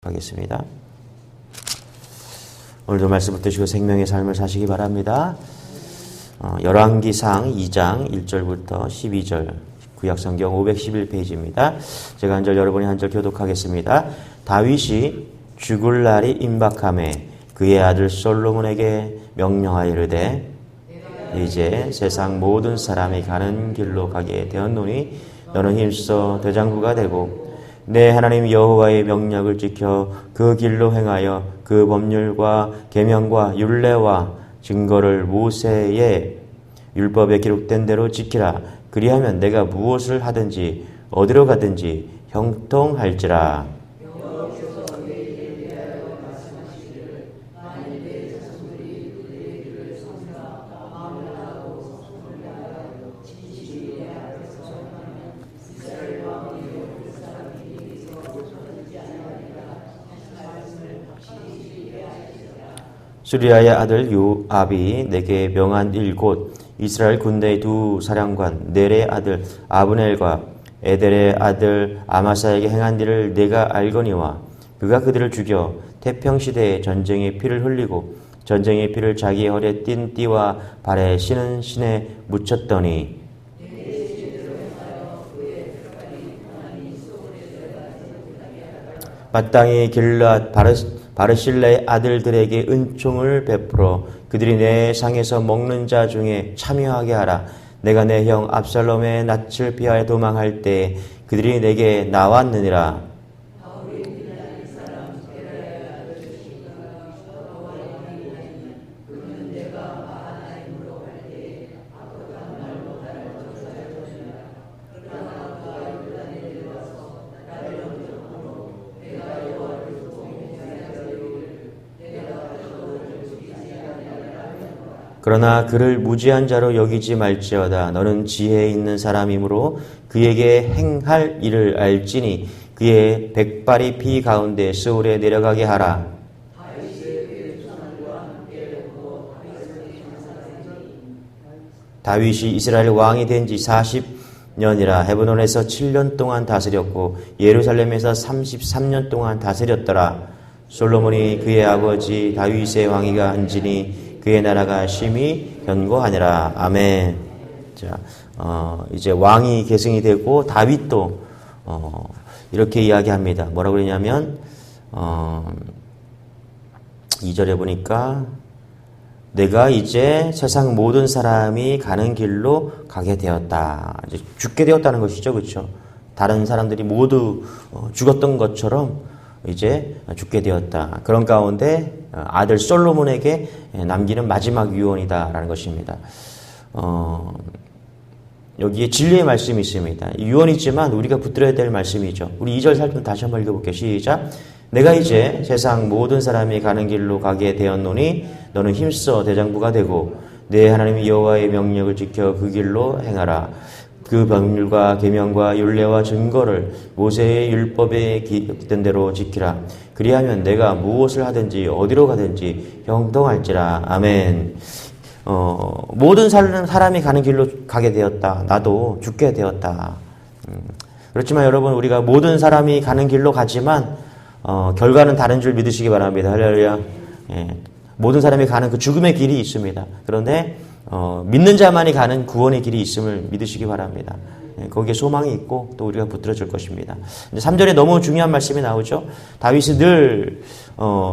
하겠습니다. 오늘도 말씀 붙드시고 생명의 삶을 사시기 바랍니다. 열왕기상 2장 1절부터 12절 구약성경 511페이지입니다. 제가 한 절 여러분이 한 절 교독하겠습니다. 다윗이 죽을 날이 임박하매 그의 아들 솔로몬에게 명령하여 이르되 이제 세상 모든 사람이 가는 길로 가게 되었노니 너는 힘써 대장부가 되고 내 하나님 여호와의 명령을 지켜 그 길로 행하여 그 법률과 계명과 율례와 증거를 모세의 율법에 기록된 대로 지키라. 그리하면 내가 무엇을 하든지 어디로 가든지 형통할지라. 수리아의 아들 요압이 내게 명한 일 곧 이스라엘 군대의 두 사령관 넬의 아들 아브넬과 에델의 아들 아마사에게 행한 일을 내가 알거니와 그가 그들을 죽여 태평시대에 전쟁의 피를 흘리고 전쟁의 피를 자기의 허리에 띤 띠와 발에 신은 신에 묻혔더니 마땅히 길앗 바르실레의 아들들에게 은총을 베풀어 그들이 내 상에서 먹는 자 중에 참여하게 하라. 내가 내 형 압살롬의 낯을 피하여 도망할 때 그들이 내게 나왔느니라. 그러나 그를 무지한 자로 여기지 말지어다. 너는 지혜 있는 사람이므로 그에게 행할 일을 알지니 그의 백발이 피 가운데 스올에 내려가게 하라. 다윗이 이스라엘 왕이 된 지 40년이라 헤브론에서 7년 동안 다스렸고 예루살렘에서 33년 동안 다스렸더라. 솔로몬이 그의 아버지 다윗의 왕위가 한지니 그의 나라가 심히 견고하니라. 아멘. 자, 이제 왕이 계승이 되고 다윗도 이렇게 이야기합니다. 뭐라고 그러냐면 2절에 보니까 내가 이제 세상 모든 사람이 가는 길로 가게 되었다. 이제 죽게 되었다는 것이죠, 그렇죠? 다른 사람들이 모두 죽었던 것처럼 이제 죽게 되었다. 그런 가운데 아들 솔로몬에게 남기는 마지막 유언이다라는 것입니다. 여기에 진리의 말씀이 있습니다. 유언이지만 우리가 붙들어야 될 말씀이죠. 우리 2절 살펴 다시 한번 읽어볼게요. 시작. 내가 이제 세상 모든 사람이 가는 길로 가게 되었노니 너는 힘써 대장부가 되고 내 하나님 여호와의 명령을 지켜 그 길로 행하라. 그 법률과 계명과 율례와 증거를 모세의 율법에 기록된 대로 지키라. 그리하면 내가 무엇을 하든지 어디로 가든지 형통할지라. 아멘. 모든 사람이 가는 길로 가게 되었다. 나도 죽게 되었다. 그렇지만 여러분 우리가 모든 사람이 가는 길로 가지만 결과는 다른 줄 믿으시기 바랍니다. 할렐루야. 모든 사람이 가는 그 죽음의 길이 있습니다. 그런데 믿는 자만이 가는 구원의 길이 있음을 믿으시기 바랍니다. 거기에 소망이 있고 또 우리가 붙들어질 것입니다. 3절에 너무 중요한 말씀이 나오죠. 다윗이 늘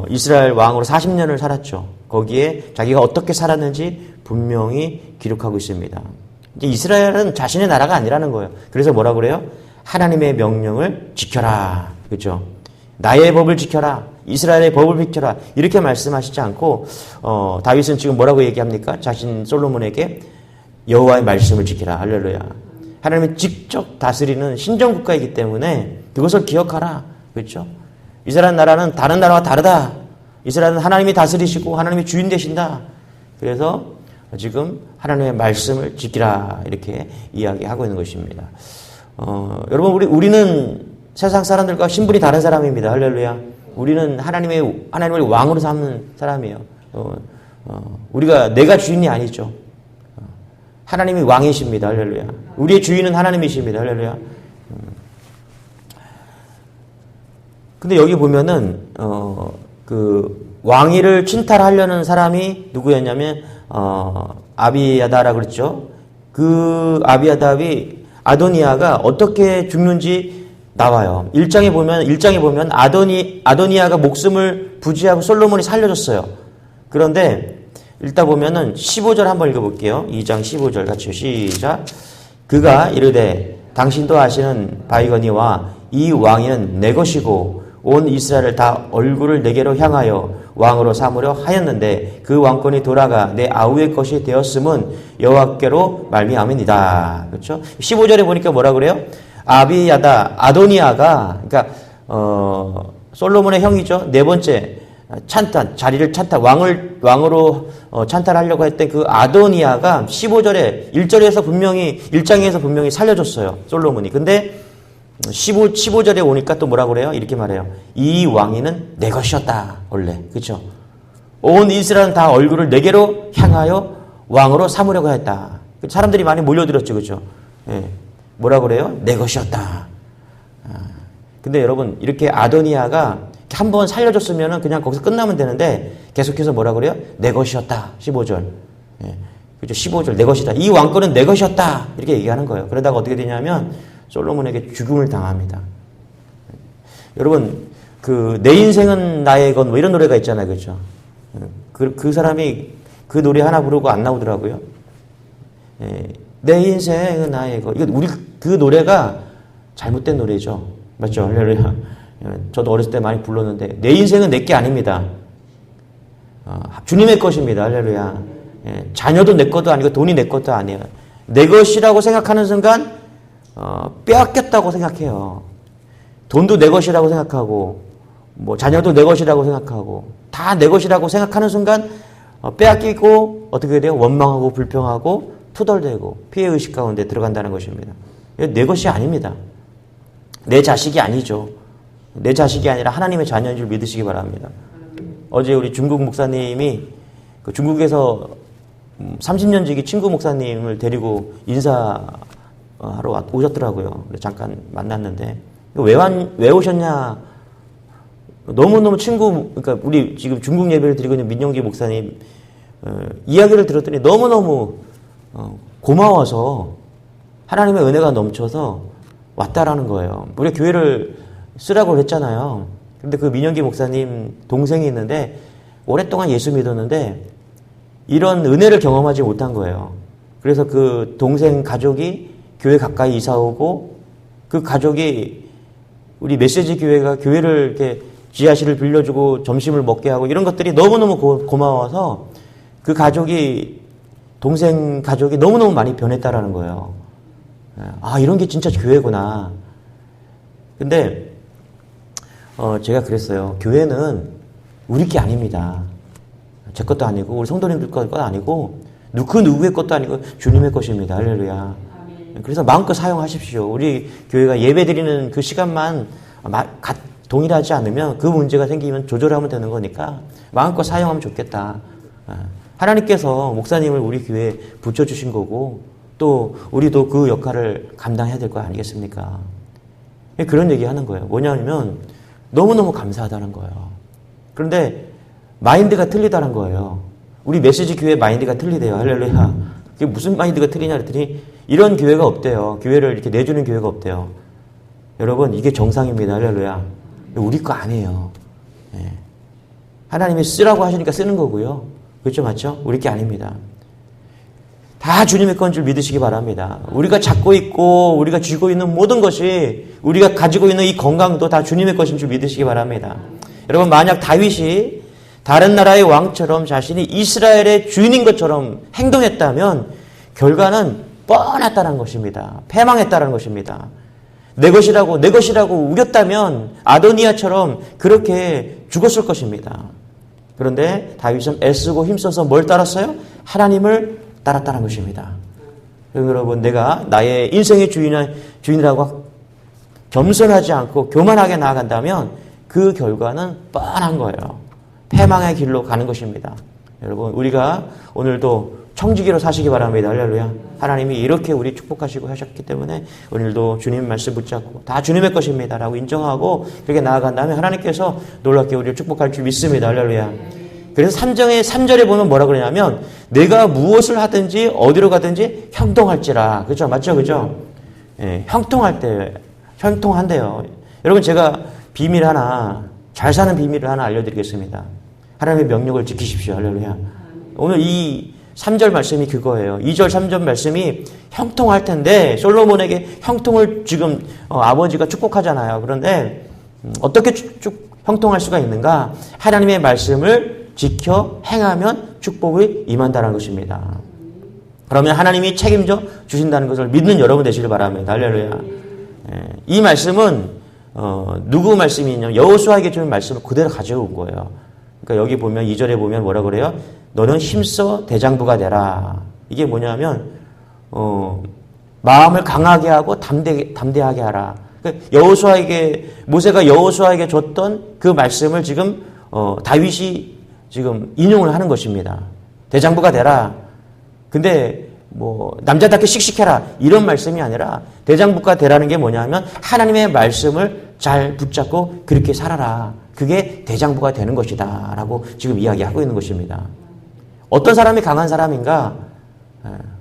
이스라엘 왕으로 40년을 살았죠. 거기에 자기가 어떻게 살았는지 분명히 기록하고 있습니다. 이제 이스라엘은 자신의 나라가 아니라는 거예요. 그래서 뭐라고 그래요? 하나님의 명령을 지켜라. 그렇죠? 나의 법을 지켜라. 이스라엘의 법을 지켜라. 이렇게 말씀하시지 않고 다윗은 지금 뭐라고 얘기합니까? 자신 솔로몬에게 여호와의 말씀을 지키라. 할렐루야. 하나님은 직접 다스리는 신정국가이기 때문에 그것을 기억하라. 그렇죠? 이스라엘 나라는 다른 나라와 다르다. 이스라엘은 하나님이 다스리시고 하나님이 주인 되신다. 그래서 지금 하나님의 말씀을 지키라. 이렇게 이야기하고 있는 것입니다. 여러분 우리는 세상 사람들과 신분이 다른 사람입니다. 할렐루야. 우리는 하나님을 왕으로 삼는 사람이에요. 우리가 내가 주인이 아니죠. 하나님이 왕이십니다. 할렐루야. 우리의 주인은 하나님이십니다. 할렐루야. 근데 여기 보면은 그 왕위를 침탈하려는 사람이 누구였냐면 아비야다라고 그랬죠. 그 아비야답이 아도니아가 어떻게 죽는지 나와요. 1장에 보면 아도니아가 목숨을 부지하고 솔로몬이 살려줬어요. 그런데 읽다 보면은 15절 한번 읽어볼게요. 2장 15절 같이요. 시작. 그가 이르되 당신도 아시는 바이거니와 이 왕위는 내 것이고 온 이스라엘을 다 얼굴을 내게로 향하여 왕으로 삼으려 하였는데 그 왕권이 돌아가 내 아우의 것이 되었음은 여호와께로 말미암이니이다. 그렇죠? 15절에 보니까 뭐라 그래요? 아도니아가 그러니까 솔로몬의 형이죠. 네 번째 자리를 왕으로 찬탈하려고 했던 그 아도니아가 15절에 1장에서 분명히 살려줬어요. 솔로몬이. 근데 15절에 오니까 또 뭐라 그래요? 이렇게 말해요. 이 왕위는 내 것이었다. 원래. 그렇죠? 온 이스라엘은 다 얼굴을 내게로 향하여 왕으로 삼으려고 했다. 사람들이 많이 몰려들었죠. 그렇죠? 예. 뭐라 그래요? 내 것이었다. 근데 여러분 이렇게 아도니아가 한 번 살려줬으면 그냥 거기서 끝나면 되는데 계속해서 뭐라 그래요? 내 것이었다. 15절. 예. 그죠? 15절 내 것이다. 이 왕권은 내 것이었다. 이렇게 얘기하는 거예요. 그러다가 어떻게 되냐면 솔로몬에게 죽음을 당합니다. 여러분 그 내 인생은 나의 것 뭐 이런 노래가 있잖아요. 그렇죠? 그 사람이 그 노래 하나 부르고 안 나오더라고요. 예. 내 인생은 나의 것. 이거 그 노래가 잘못된 노래죠. 맞죠? 할렐루야. 저도 어렸을 때 많이 불렀는데 내 인생은 내 게 아닙니다. 주님의 것입니다. 할렐루야. 예, 자녀도 내 것도 아니고 돈이 내 것도 아니에요. 내 것이라고 생각하는 순간 빼앗겼다고 생각해요. 돈도 내 것이라고 생각하고 뭐 자녀도 내 것이라고 생각하고 다 내 것이라고 생각하는 순간 빼앗기고 어떻게 돼요? 원망하고 불평하고 투덜대고 피해의식 가운데 들어간다는 것입니다. 내 것이 아닙니다. 내 자식이 아니죠. 내 자식이 아니라 하나님의 자녀인 줄 믿으시기 바랍니다. 어제 우리 중국 목사님이 그 중국에서 30년 지기 친구 목사님을 데리고 인사하러 오셨더라고요. 잠깐 만났는데 왜 오셨냐? 너무너무 그러니까 우리 지금 중국 예배를 드리고 있는 민영기 목사님 이야기를 들었더니 너무너무 고마워서 하나님의 은혜가 넘쳐서 왔다라는 거예요. 우리 교회를 쓰라고 했잖아요. 근데 그 민영기 목사님 동생이 있는데 오랫동안 예수 믿었는데 이런 은혜를 경험하지 못한 거예요. 그래서 그 동생 가족이 교회 가까이 이사 오고 그 가족이 우리 메시지 교회가 교회를 이렇게 지하실을 빌려주고 점심을 먹게 하고 이런 것들이 너무너무 고마워서 그 동생 가족이 너무너무 많이 변했다라는 거예요. 아, 이런 게 진짜 교회구나. 근데 제가 그랬어요. 교회는 우리 게 아닙니다. 제 것도 아니고 우리 성도님들 것도 아니고 그 누구의 것도 아니고 주님의 것입니다. 할렐루야. 그래서 마음껏 사용하십시오. 우리 교회가 예배드리는 그 시간만 동일하지 않으면 그 문제가 생기면 조절하면 되는 거니까 마음껏 사용하면 좋겠다. 하나님께서 목사님을 우리 교회에 붙여주신 거고 또 우리도 그 역할을 감당해야 될 거 아니겠습니까? 그런 얘기 하는 거예요. 뭐냐면 너무너무 감사하다는 거예요. 그런데 마인드가 틀리다는 거예요. 우리 메시지 교회 마인드가 틀리대요. 할렐루야. 그게 무슨 마인드가 틀리냐 그랬더니 이런 교회가 없대요. 교회를 이렇게 내주는 교회가 없대요. 여러분 이게 정상입니다. 할렐루야. 우리 거 아니에요. 예. 하나님이 쓰라고 하시니까 쓰는 거고요. 그렇죠? 맞죠? 우리 게 아닙니다. 다 주님의 건 줄 믿으시기 바랍니다. 우리가 잡고 있고 우리가 쥐고 있는 모든 것이 우리가 가지고 있는 이 건강도 다 주님의 것인 줄 믿으시기 바랍니다. 여러분 만약 다윗이 다른 나라의 왕처럼 자신이 이스라엘의 주인인 것처럼 행동했다면 결과는 뻔했다는 것입니다. 패망했다는 것입니다. 내 것이라고 우겼다면 아도니아처럼 그렇게 죽었을 것입니다. 그런데 다윗은 애쓰고 힘써서 뭘 따랐어요? 하나님을 따랐다는 것입니다. 여러분 내가 나의 인생의 주인이라고 겸손하지 않고 교만하게 나아간다면 그 결과는 뻔한 거예요. 패망의 길로 가는 것입니다. 여러분, 우리가 오늘도 청지기로 사시기 바랍니다. 할렐루야. 하나님이 이렇게 우리 축복하시고 하셨기 때문에 오늘도 주님 말씀 붙잡고 다 주님의 것입니다 라고 인정하고 그렇게 나아간 다음에 하나님께서 놀랍게 우리를 축복할 줄 믿습니다. 할렐루야. 그래서 3절에 보면 뭐라 그러냐면 내가 무엇을 하든지 어디로 가든지 형통할지라. 그죠? 맞죠? 그죠? 예, 형통한대요. 여러분, 제가 비밀 하나, 잘 사는 비밀을 하나 알려드리겠습니다. 하나님의 명령을 지키십시오. 할렐루야. 오늘 이 3절 말씀이 그거예요. 2절, 3절 말씀이 형통할 텐데 솔로몬에게 형통을 지금 아버지가 축복하잖아요. 그런데 어떻게 형통할 수가 있는가? 하나님의 말씀을 지켜 행하면 축복이 임한다는 것입니다. 그러면 하나님이 책임져 주신다는 것을 믿는 여러분 되시길 바랍니다. 할렐루야. 이 말씀은 누구 말씀이냐? 여호수아에게 주는 말씀을 그대로 가져온 거예요. 그러니까 여기 보면 2절에 보면 뭐라 그래요? 너는 힘써 대장부가 되라. 이게 뭐냐면 마음을 강하게 하고 담대하게 하라. 여호수아에게 모세가 여호수아에게 줬던 그 말씀을 지금 다윗이 지금 인용을 하는 것입니다. 대장부가 되라. 근데 뭐 남자답게 씩씩해라 이런 말씀이 아니라 대장부가 되라는 게 뭐냐면 하나님의 말씀을 잘 붙잡고 그렇게 살아라. 그게 대장부가 되는 것이다 라고 지금 이야기하고 있는 것입니다. 어떤 사람이 강한 사람인가?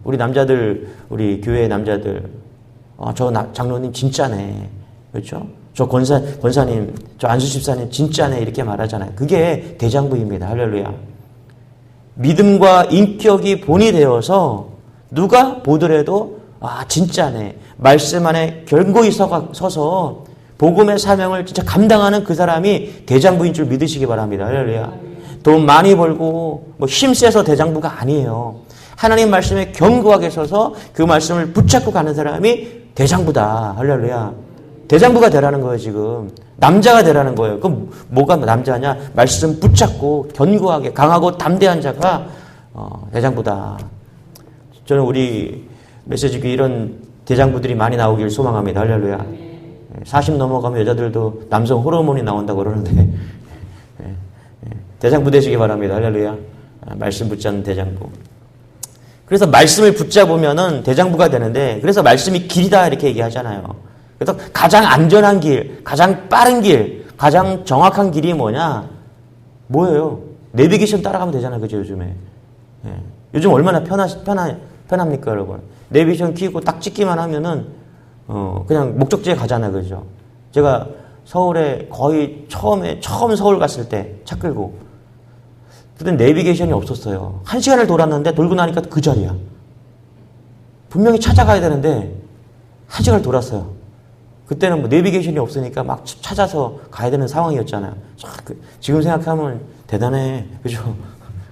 우리 남자들, 우리 교회 남자들, 저 장로님 진짜네. 그렇죠? 저 권사님, 저 안수 집사님 진짜네. 이렇게 말하잖아요. 그게 대장부입니다. 할렐루야. 믿음과 인격이 본이 되어서 누가 보더라도 진짜네. 말씀 안에 견고히 서서 복음의 사명을 진짜 감당하는 그 사람이 대장부인 줄 믿으시기 바랍니다. 할렐루야. 돈 많이 벌고 뭐 힘세서 대장부가 아니에요. 하나님 말씀에 견고하게 서서 그 말씀을 붙잡고 가는 사람이 대장부다. 할렐루야. 대장부가 되라는 거예요. 지금 남자가 되라는 거예요. 그럼 뭐가 남자냐? 말씀 붙잡고 견고하게 강하고 담대한 자가 대장부다. 저는 우리 메시지교회 이런 대장부들이 많이 나오길 소망합니다. 할렐루야. 40 넘어가면 여자들도 남성 호르몬이 나온다고 그러는데 대장부 되시기 바랍니다. 할렐루야. 말씀 붙잡는 대장부. 그래서 말씀을 붙잡으면은 대장부가 되는데, 그래서 말씀이 길이다 이렇게 얘기하잖아요. 그래서 가장 안전한 길, 가장 빠른 길, 가장 정확한 길이 뭐냐? 뭐예요? 내비게이션 따라가면 되잖아요. 그죠? 요즘에. 요즘 얼마나 편합니까, 여러분? 내비게이션 켜고 딱 찍기만 하면은 그냥 목적지에 가잖아요. 그죠? 제가 서울에 거의 처음 서울 갔을 때 차 끌고 그때 내비게이션이 없었어요. 1시간을 돌았는데 돌고 나니까 그 자리야. 분명히 찾아가야 되는데 1시간을 돌았어요. 그때는 뭐 내비게이션이 없으니까 막 찾아서 가야 되는 상황이었잖아요. 지금 생각하면 대단해. 그죠?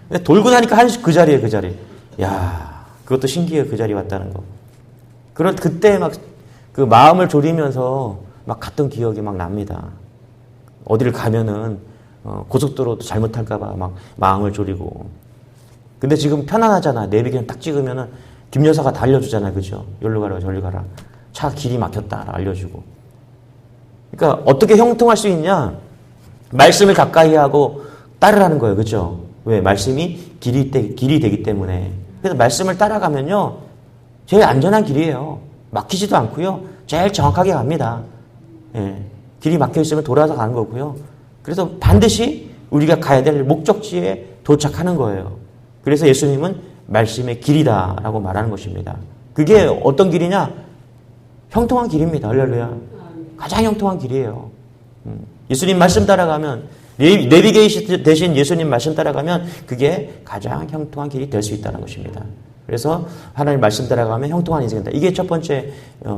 근데 돌고 나니까 그 자리에 그 자리. 야, 그것도 신기해요. 그 자리 왔다는 거. 그때 막 그 마음을 졸이면서 막 갔던 기억이 막 납니다. 어디를 가면은 고속도로도 잘못할까봐 막 마음을 졸이고. 근데 지금 편안하잖아. 내비게이션 딱 찍으면은 김 여사가 다 알려주잖아요. 그죠? 여기로 가라, 저리로 가라. 차 길이 막혔다. 알려주고. 그러니까 어떻게 형통할 수 있냐? 말씀을 가까이 하고 따르라는 거예요. 그죠? 왜? 말씀이 길이 되기 때문에. 그래서 말씀을 따라가면요. 제일 안전한 길이에요. 막히지도 않고요. 제일 정확하게 갑니다. 예. 길이 막혀 있으면 돌아서 가는 거고요. 그래서 반드시 우리가 가야 될 목적지에 도착하는 거예요. 그래서 예수님은 말씀의 길이다라고 말하는 것입니다. 그게 어떤 길이냐? 형통한 길입니다. 할렐루야. 가장 형통한 길이에요. 예수님 말씀 따라가면, 내비게이션 대신 예수님 말씀 따라가면 그게 가장 형통한 길이 될 수 있다는 것입니다. 그래서 하나님 말씀 따라가면 형통한 인생이다. 이게 첫 번째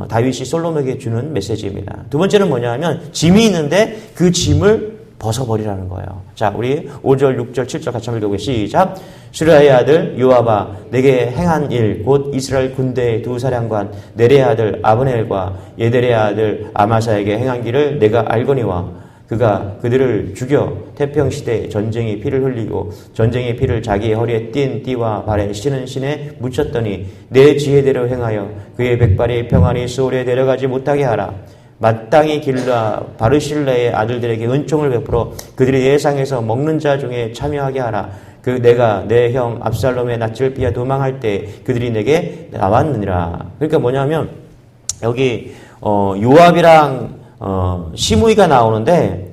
다윗이 솔로몬에게 주는 메시지입니다. 두 번째는 뭐냐 하면 짐이 있는데 그 짐을 벗어버리라는 거예요. 자, 우리 5절, 6절, 7절 같이 한번 읽어보겠습니다. 시작. 수르야의 아들 요압아, 내게 행한 일, 곧 이스라엘 군대의 두 사령관 네레의 아들 아브넬과 예델의 아들 아마사에게 행한 길을 내가 알거니와 그가 그들을 죽여 태평시대에 전쟁의 피를 흘리고 전쟁의 피를 자기의 허리에 띤 띠와 발에 신은 신에 묻혔더니 내 지혜대로 행하여 그의 백발이 평안히 소울에 내려가지 못하게 하라. 마땅히 길라 바르실레의 아들들에게 은총을 베풀어 그들이 예상에서 먹는 자 중에 참여하게 하라. 내가 내 형 압살롬의 낯을 피하 도망할 때 그들이 내게 나왔느니라. 그러니까 뭐냐면 여기 요압이랑 시므이가 나오는데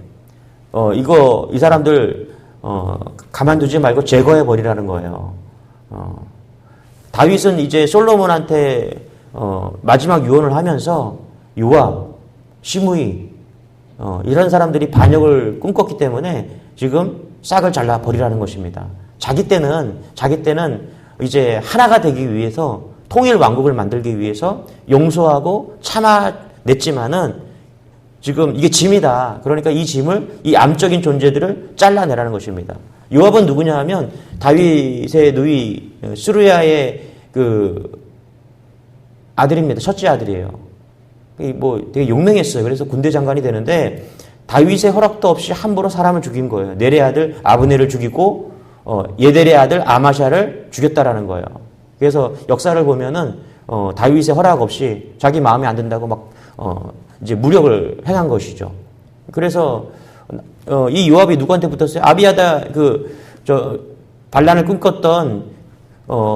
이 사람들 가만두지 말고 제거해 버리라는 거예요. 다윗은 이제 솔로몬한테 마지막 유언을 하면서 요압, 시므이 이런 사람들이 반역을 꿈꿨기 때문에 지금 싹을 잘라 버리라는 것입니다. 자기 때는 이제 하나가 되기 위해서 통일 왕국을 만들기 위해서 용서하고 참아냈지만은 지금 이게 짐이다. 그러니까 이 짐을, 이 암적인 존재들을 잘라내라는 것입니다. 요압은 누구냐 하면 다윗의 누이 스루야의 그 아들입니다. 첫째 아들이에요. 되게 용맹했어요. 그래서 군대 장관이 되는데 다윗의 허락도 없이 함부로 사람을 죽인 거예요. 넬의 아들 아브넬을 죽이고 예델의 아들 아마샤를 죽였다라는 거예요. 그래서 역사를 보면은 다윗의 허락 없이 자기 마음에 안 든다고 막 이제 무력을 행한 것이죠. 그래서 이 요압이 누구한테 붙었어요? 아비아다 반란을 꿈꿨던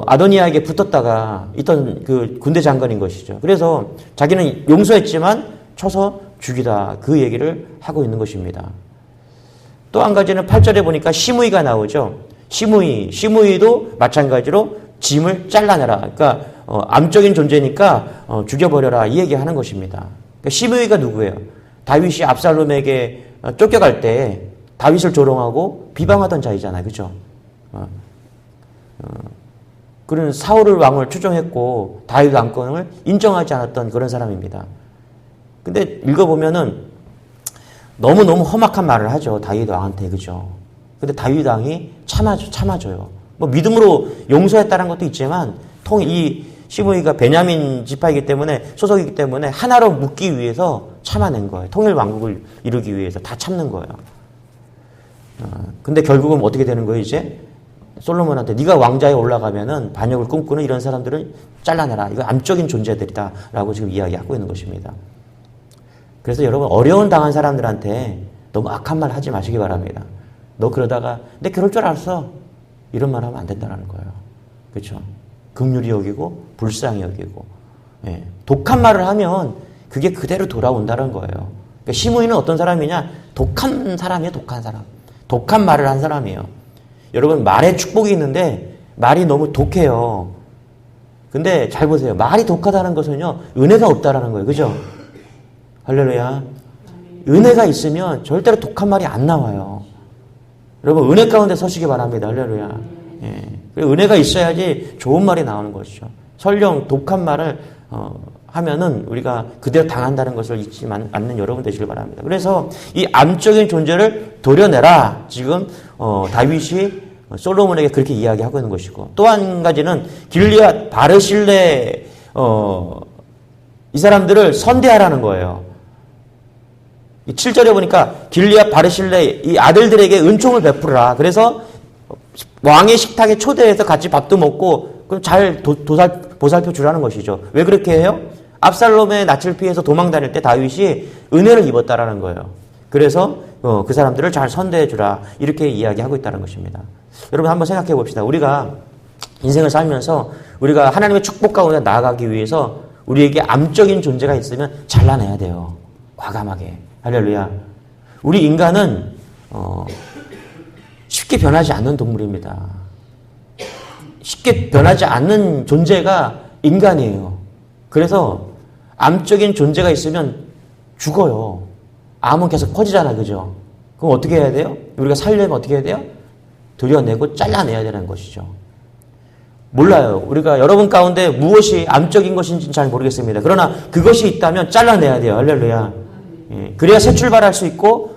아도니아에게 붙었다가 있던 그 군대 장관인 것이죠. 그래서 자기는 용서했지만 쳐서 죽이다. 그 얘기를 하고 있는 것입니다. 또 한 가지는 8절에 보니까 시므이가 나오죠. 시므이도 마찬가지로 짐을 잘라내라. 그러니까 암적인 존재니까 죽여버려라. 이 얘기하는 것입니다. 그러니까 시므이가 누구예요? 다윗이 압살롬에게 쫓겨갈 때 다윗을 조롱하고 비방하던 자이잖아요. 그렇죠? 그런 사울을 왕을 추종했고 다윗 왕권을 인정하지 않았던 그런 사람입니다. 근데 읽어보면은 너무너무 험악한 말을 하죠. 다윗 왕한테. 그죠? 근데 다윗 왕이 참아줘요. 뭐 믿음으로 용서했다는 것도 있지만 이 시므이가 베냐민 지파이기 때문에 소속이기 때문에 하나로 묶기 위해서 참아낸 거예요. 통일 왕국을 이루기 위해서 다 참는 거예요. 근데 결국은 어떻게 되는 거예요? 이제 솔로몬한테 네가 왕자에 올라가면은 반역을 꿈꾸는 이런 사람들은 잘라내라. 이거 암적인 존재들이다라고 지금 이야기하고 있는 것입니다. 그래서 여러분 어려운 당한 사람들한테 너무 악한 말 하지 마시기 바랍니다. 너 그러다가 내 그럴 줄 알았어. 이런 말 하면 안 된다는 거예요. 그렇죠? 긍휼히 여기고 불쌍히 여기고 독한 말을 하면 그게 그대로 돌아온다는 거예요. 그러니까 시므이는 어떤 사람이냐? 독한 사람이에요. 독한 사람. 독한 말을 한 사람이에요. 여러분 말에 축복이 있는데 말이 너무 독해요. 근데 잘 보세요. 말이 독하다는 것은요. 은혜가 없다라는 거예요. 그죠? 할렐루야. 은혜가 있으면 절대로 독한 말이 안 나와요. 여러분 은혜 가운데 서시기 바랍니다. 할렐루야. 은혜가 있어야지 좋은 말이 나오는 것이죠. 설령 독한 말을 하면은 우리가 그대로 당한다는 것을 잊지 않는 여러분 되시길 바랍니다. 그래서 이 암적인 존재를 도려내라. 지금 다윗이 솔로몬에게 그렇게 이야기하고 있는 것이고 또 한 가지는 길리앗 바르실레 이 사람들을 선대하라는 거예요. 7절에 보니까 길리앗 바르실레 이 아들들에게 은총을 베풀어라. 그래서 왕의 식탁에 초대해서 같이 밥도 먹고 그럼 잘 보살펴 주라는 것이죠. 왜 그렇게 해요? 압살롬의 낯을 피해서 도망 다닐 때 다윗이 은혜를 입었다라는 거예요. 그래서 그 사람들을 잘 선대해 주라. 이렇게 이야기하고 있다는 것입니다. 여러분 한번 생각해 봅시다. 우리가 인생을 살면서 우리가 하나님의 축복 가운데 나아가기 위해서 우리에게 암적인 존재가 있으면 잘라내야 돼요. 과감하게. 할렐루야. 우리 인간은 쉽게 변하지 않는 동물입니다. 쉽게 변하지 않는 존재가 인간이에요. 그래서 암적인 존재가 있으면 죽어요. 암은 계속 퍼지잖아. 그죠? 그럼 어떻게 해야 돼요? 우리가 살려면 어떻게 해야 돼요? 들여내고 잘라내야 되는 것이죠. 몰라요. 우리가 여러분 가운데 무엇이 암적인 것인지는 잘 모르겠습니다. 그러나 그것이 있다면 잘라내야 돼요. 할렐루야. 그래야 새 출발할 수 있고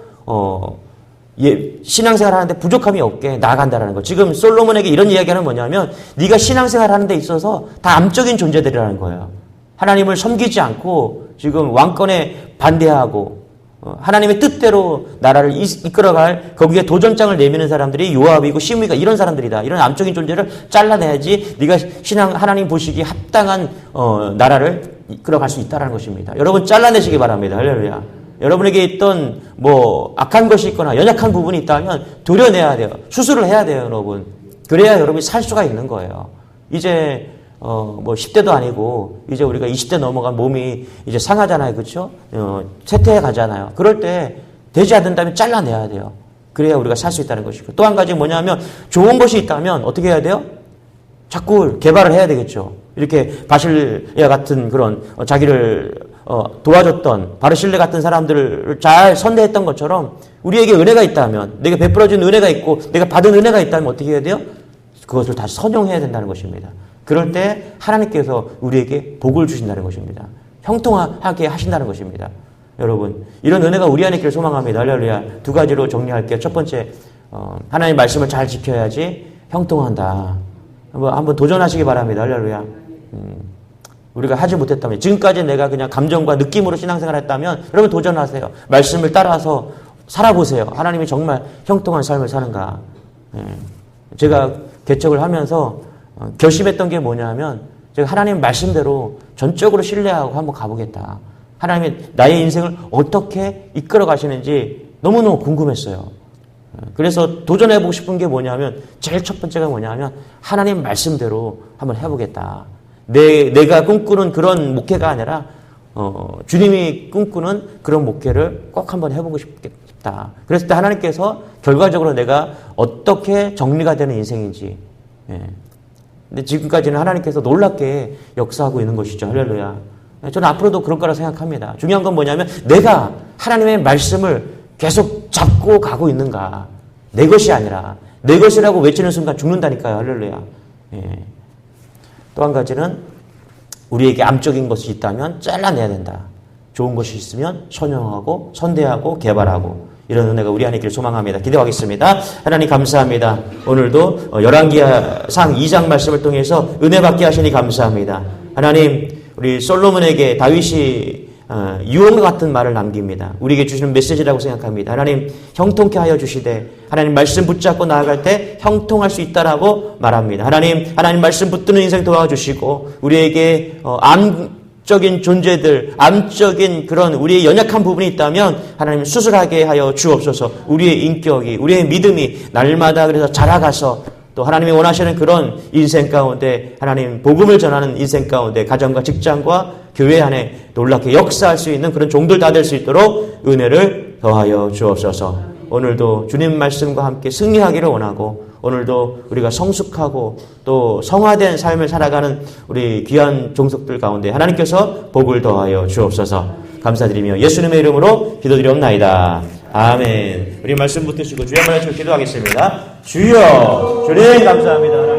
신앙생활 하는데 부족함이 없게 나아간다는 거. 지금 솔로몬에게 이런 이야기하는 뭐냐면 네가 신앙생활 하는 데 있어서 다 암적인 존재들이라는 거예요. 하나님을 섬기지 않고 지금 왕권에 반대하고 하나님의 뜻대로 나라를 이끌어갈 거기에 도전장을 내미는 사람들이 요압이고 시므이가 이런 사람들이다. 이런 암적인 존재를 잘라내야지 네가 하나님 보시기에 합당한 나라를 이끌어갈 수 있다는 것입니다. 여러분 잘라내시기 바랍니다. 할렐루야. 여러분에게 있던 악한 것이 있거나 연약한 부분이 있다면 도려내야 돼요. 수술을 해야 돼요. 여러분. 그래야 여러분이 살 수가 있는 거예요. 이제 뭐 10대도 아니고 이제 우리가 20대 넘어간 몸이 이제 상하잖아요. 그렇죠? 쇠퇴해 가잖아요. 그럴 때 되지 않는다면 잘라내야 돼요. 그래야 우리가 살 수 있다는 것이고, 또 한 가지 뭐냐면 좋은 것이 있다면 어떻게 해야 돼요? 자꾸 개발을 해야 되겠죠. 이렇게 바실레아 같은 그런 자기를 도와줬던 바르실레 같은 사람들을 잘 선대했던 것처럼 우리에게 은혜가 있다면, 내가 베풀어준 은혜가 있고 내가 받은 은혜가 있다면 어떻게 해야 돼요? 그것을 다시 선용해야 된다는 것입니다. 그럴 때 하나님께서 우리에게 복을 주신다는 것입니다. 형통하게 하신다는 것입니다. 여러분, 이런 은혜가 우리 안에 있기를 소망합니다. 할렐루야. 두 가지로 정리할게요. 첫 번째, 하나님의 말씀을 잘 지켜야지 형통한다. 한번 도전하시기 바랍니다. 할렐루야. 우리가 하지 못했다면, 지금까지 내가 그냥 감정과 느낌으로 신앙생활을 했다면 여러분 도전하세요. 말씀을 따라서 살아보세요. 하나님이 정말 형통한 삶을 사는가. 제가 개척을 하면서 결심했던 게 뭐냐면, 제가 하나님 말씀대로 전적으로 신뢰하고 한번 가보겠다. 하나님이 나의 인생을 어떻게 이끌어 가시는지 너무너무 궁금했어요. 그래서 도전해보고 싶은 게 뭐냐면, 제일 첫 번째가 뭐냐면 하나님 말씀대로 한번 해보겠다. 내가 꿈꾸는 그런 목회가 아니라 주님이 꿈꾸는 그런 목회를 꼭 한번 해보고 싶다. 그랬을 때 하나님께서 결과적으로 내가 어떻게 정리가 되는 인생인지, 근데 지금까지는 하나님께서 놀랍게 역사하고 있는 것이죠. 할렐루야. 저는 앞으로도 그럴 거라 생각합니다. 중요한 건 뭐냐면 내가 하나님의 말씀을 계속 잡고 가고 있는가. 내 것이 아니라 내 것이라고 외치는 순간 죽는다니까요. 할렐루야. 또 한 가지는 우리에게 암적인 것이 있다면 잘라내야 된다. 좋은 것이 있으면 선용하고 선대하고 개발하고, 이런 은혜가 우리 안에 있기를 소망합니다. 기도하겠습니다. 하나님 감사합니다. 오늘도 열왕기상 2장 말씀을 통해서 은혜 받게 하시니 감사합니다. 하나님, 우리 솔로몬에게 다윗이 유언과 같은 말을 남깁니다. 우리에게 주시는 메시지라고 생각합니다. 하나님, 형통케 하여 주시되 하나님 말씀 붙잡고 나아갈 때 형통할 수 있다라고 말합니다. 하나님 말씀 붙드는 인생 도와주시고, 우리에게 암적인 존재들, 암적인 그런 우리의 연약한 부분이 있다면 하나님 수술하게 하여 주옵소서. 우리의 인격이, 우리의 믿음이 날마다 그래서 자라가서 또 하나님이 원하시는 그런 인생 가운데, 하나님 복음을 전하는 인생 가운데 가정과 직장과 교회 안에 놀랍게 역사할 수 있는 그런 종들 다 될 수 있도록 은혜를 더하여 주옵소서. 오늘도 주님 말씀과 함께 승리하기를 원하고, 오늘도 우리가 성숙하고 또 성화된 삶을 살아가는 우리 귀한 종속들 가운데 하나님께서 복을 더하여 주옵소서. 감사드리며 예수님의 이름으로 기도드리옵나이다. 아멘. 우리 말씀 붙드시고 주여 한번 해주시고 기도하겠습니다. 주여, 주님 감사합니다.